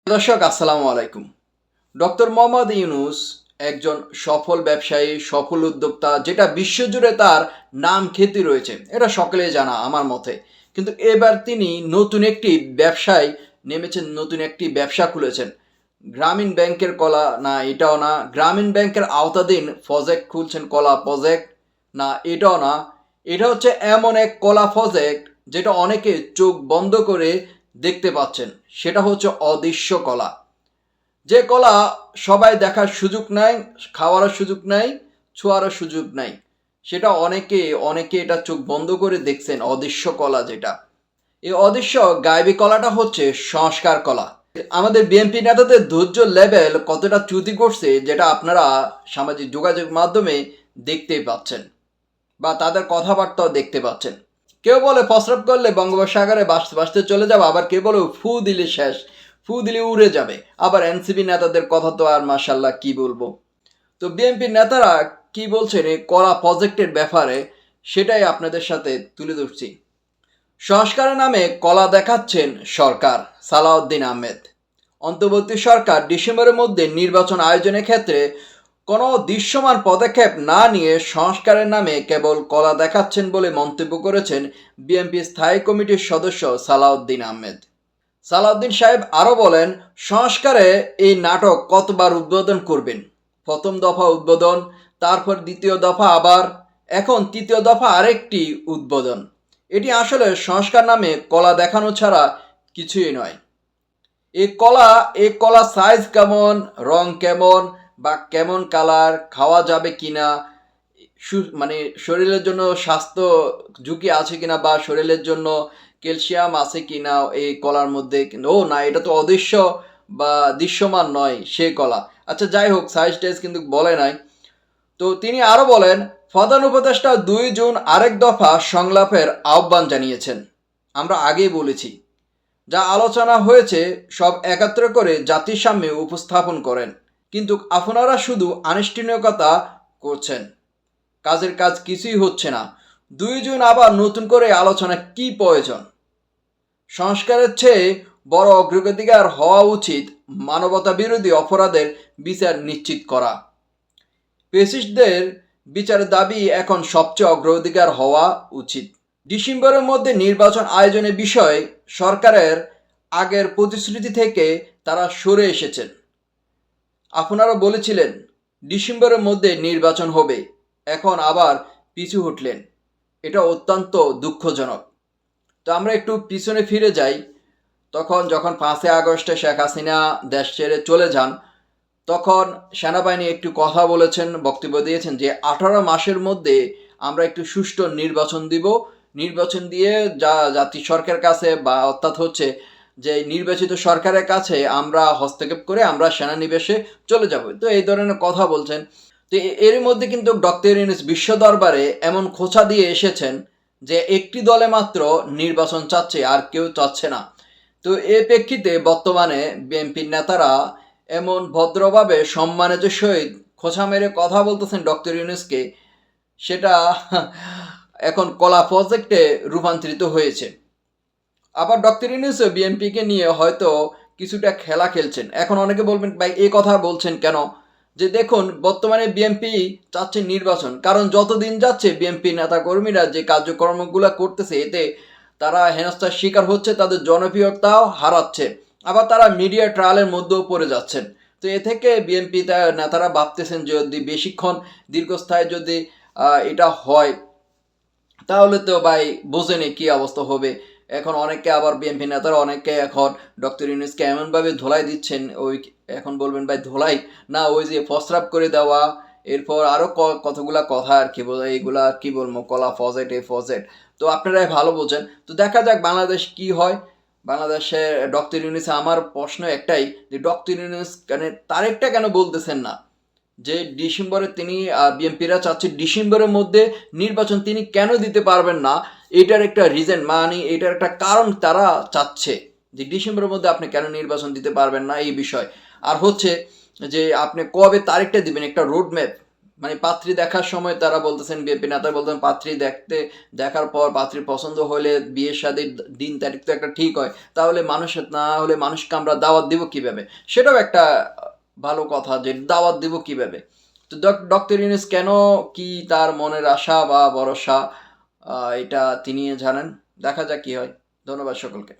দর্শক আসসালামু আলাইকুম। ডক্টর মোহাম্মদ ইউনূস একজন সফল ব্যবসায়ী, সফল উদ্যোক্তা, যেটা বিশ্বজুড়ে তার নাম খ্যাতি রয়েছে, এটা সকলেই জানা আমার মতে। কিন্তু এবার তিনি নতুন একটি ব্যবসায় নেমেছেন, নতুন একটি ব্যবসা খুলেছেন। গ্রামীণ ব্যাংকের কলা না, এটাও না। গ্রামীণ ব্যাংকের আওতাধীন প্রজেক্ট খুলছেন, কলা প্রজেক্ট না, এটাও না। এটা হচ্ছে এমন এক কলা প্রজেক্ট যেটা অনেকে চোখ বন্ধ করে দেখতে পাচ্ছেন। সেটা হচ্ছে অদৃশ্য কলা, যে কলা সবাই দেখার সুযোগ নাই, খাওয়ার সুযোগ নাই, ছোঁয়ার সুযোগ নাই। সেটা অনেকে অনেকে এটা চোখ বন্ধ করে দেখছেন, অদৃশ্য কলা যেটা। এই অদৃশ্য গায়েবী কলাটা হচ্ছে সংস্কার কলা। আমাদের বিএনপি নেতাদের ধৈর্য লেভেল কতটা চ্যুতি করছে, যেটা আপনারা সামাজিক যোগাযোগ মাধ্যমে দেখতেই পাচ্ছেন, বা তাদের কথাবার্তাও দেখতে পাচ্ছেন। কেউ বলে প্রস্রাব করলে বঙ্গোপসাগরে ভাসতে ভাসতে চলে যাবে, আবার কেউ বলে ফু দিলে শেষ, ফু দিলে উড়ে যাবে। আবার এনসিপি নেতাদের কথা তো আর মাশাল্লাহ কি বলবো। তো বিএনপির নেতারা কি বলছেন এই কলা প্রজেক্টের ব্যাপারে, সেটাই আপনাদের সাথে তুলে ধরছি। সংস্কারের নামে কলা দেখাচ্ছেন সরকার, সালাউদ্দিন আহমেদ। অন্তর্বর্তী সরকার ডিসেম্বরের মধ্যে নির্বাচন আয়োজনের ক্ষেত্রে কোনো দৃশ্যমান পদক্ষেপ না নিয়ে সংস্কারের নামে কেবল কলা দেখাচ্ছেন বলে মন্তব্য করেছেন বিএনপি স্থায়ী কমিটির সদস্য সালাউদ্দিন আহমেদ। সালাউদ্দিন সাহেব আরও বলেন, সংস্কারে এই নাটক কতবার উদ্বোধন করবেন? প্রথম দফা উদ্বোধন, তারপর দ্বিতীয় দফা, আবার এখন তৃতীয় দফা আরেকটি উদ্বোধন। এটি আসলে সংস্কার নামে কলা দেখানো ছাড়া কিছুই নয়। এই কলা সাইজ কেমন, রং কেমন, বা কেমন কালার, খাওয়া যাবে কিনা, মানে শরীরের জন্য স্বাস্থ্য ঝুঁকি আছে কিনা, বা শরীরের জন্য ক্যালসিয়াম আছে কিনা এই কলার মধ্যে, ও না, এটা তো অদৃশ্য বা দৃশ্যমান নয় সে কলা। আচ্ছা যাই হোক, সাইজ টাইজ কিন্তু বলে নাই। তো তিনি আরও বলেন, প্রধান উপদেষ্টা 2 জুন আরেক দফা সংলাপের আহ্বান জানিয়েছেন। আমরা আগেই বলেছি, যা আলোচনা হয়েছে সব একত্র করে জাতির সামনে উপস্থাপন করেন। কিন্তু আপনারা শুধু আনুষ্ঠানিকতা করছেন, কাজের কাজ কিছুই হচ্ছে না। 2 জুন আবার নতুন করে আলোচনা কি প্রয়োজন? সংস্কারের চেয়ে বড় অগ্রাধিকার হওয়া উচিত মানবতা বিরোধী অপরাধের বিচার নিশ্চিত করা। ফ্যাসিস্টদের বিচারের দাবি এখন সবচেয়ে অগ্রাধিকার হওয়া উচিত। ডিসেম্বরের মধ্যে নির্বাচন আয়োজনের বিষয়ে সরকারের আগের প্রতিশ্রুতি থেকে তারা সরে এসেছেন। আপনারা বলেছিলেন ডিসেম্বরের মধ্যে নির্বাচন হবে, এখন আবার পিছু হটলেন। এটা অত্যন্ত দুঃখজনক। তো আমরা একটু পিছনে ফিরে যাই। যখন 5ই আগস্টে শেখ হাসিনা দেশ ছেড়ে চলে যান, তখন সেনাবাহিনী একটু কথা বলেছেন, বক্তব্য দিয়েছেন যে 18 মাসের মধ্যে আমরা একটু সুষ্ঠু নির্বাচন দিব। নির্বাচন দিয়ে জাতীয় সরকারের কাছে, বা অর্থাৎ হচ্ছে যে নির্বাচিত সরকারের কাছে আমরা হস্তক্ষেপ করে আমরা সেনানিবেশে চলে যাব। তো এই ধরনের কথা বলছেন। তো এর মধ্যে কিন্তু ডক্টর ইউনূস বিশ্ব দরবারে এমন খোঁচা দিয়ে এসেছেন যে একটি দলে মাত্র নির্বাচন চাচ্ছে, আর কেউ চাচ্ছে না। তো এর প্রেক্ষিতে বর্তমানে বিএনপির নেতারা এমন ভদ্রভাবে সম্মানের সহিত খোঁচা মেরে কথা বলতেছেন ডক্টর ইউনূসকে, সেটা এখন কলা প্রজেক্টে রূপান্তরিত হয়েছে। আবার ডক্টর ইউনূসও বিএনপিকে নিয়ে হয়তো কিছুটা খেলা খেলছেন। এখন অনেকে বলবেন, ভাই এই কথা বলছেন কেন? যে দেখুন, বর্তমানে বিএনপি চাচ্ছে নির্বাচন, কারণ যতদিন যাচ্ছে বিএনপি নেতাকর্মীরা যে কার্যক্রমগুলো করতেছে, এতে তারা হেনস্থার শিকার হচ্ছে, তাদের জনপ্রিয়তাও হারাচ্ছে, আবার তারা মিডিয়া ট্রায়ালের মধ্যেও পড়ে যাচ্ছেন। তো এ থেকে বিএনপি নেতারা ভাবতেছেন যে যদি বেশিক্ষণ দীর্ঘস্থায়ী যদি এটা হয়, তাহলে তো ভাই বোঝেনি কী অবস্থা হবে। এখন অনেকে, আবার বিএনপি নেতারা অনেকে এখন ডক্টর ইউনূসকে এমনভাবে ধোলাই দিচ্ছেন, ওই এখন বলবেন ভাই ধোলাই না, ওই যে প্রস্রাব করে দেওয়া, এরপর আরও কতগুলা কথা আর কি বলে, এইগুলা আর কি বলবো, কলা ফজেট এ ফজেট। তো আপনারাই ভালো বোঝেন। তো দেখা যাক বাংলাদেশ কি হয়। বাংলাদেশে ডক্টর ইউনূসে, আমার প্রশ্ন একটাই, যে ডক্টর ইউনূস তারিখটা কেন বলতেছেন না? যে ডিসেম্বরে তিনি, বিএনপিরা চাচ্ছে ডিসেম্বরের মধ্যে নির্বাচন, তিনি কেন দিতে পারবেন না? এটার একটা রিজন, মানে এটার একটা কারণ তারা চাচ্ছে যে ডিসেম্বরের মধ্যে আপনি কেন নির্বাচন দিতে পারবেন না এই বিষয়। আর হচ্ছে যে আপনি কবে তারিখটা দিবেন, একটা রোড ম্যাপ মানে পাত্রী দেখার সময় তারা বলতেছেন, বিএনপি নেতা বলতেছেন পাত্রী দেখার পর পাত্রী পছন্দ হলে বিয়ের শাদীর দিন তারিখ তো একটা ঠিক হয়, তাহলে না হলে মানুষকে আমরা দাওয়াত দিব কিভাবে? সেটাও একটা ভালো কথা যে দাওয়াত দিব কিভাবে। তো ডক্টর ইউনূস কেন, কি তার মনের আশা বা ভরসা, এটা তিনি জানেন। দেখা যাক কি হয়। ধন্যবাদ সকলকে।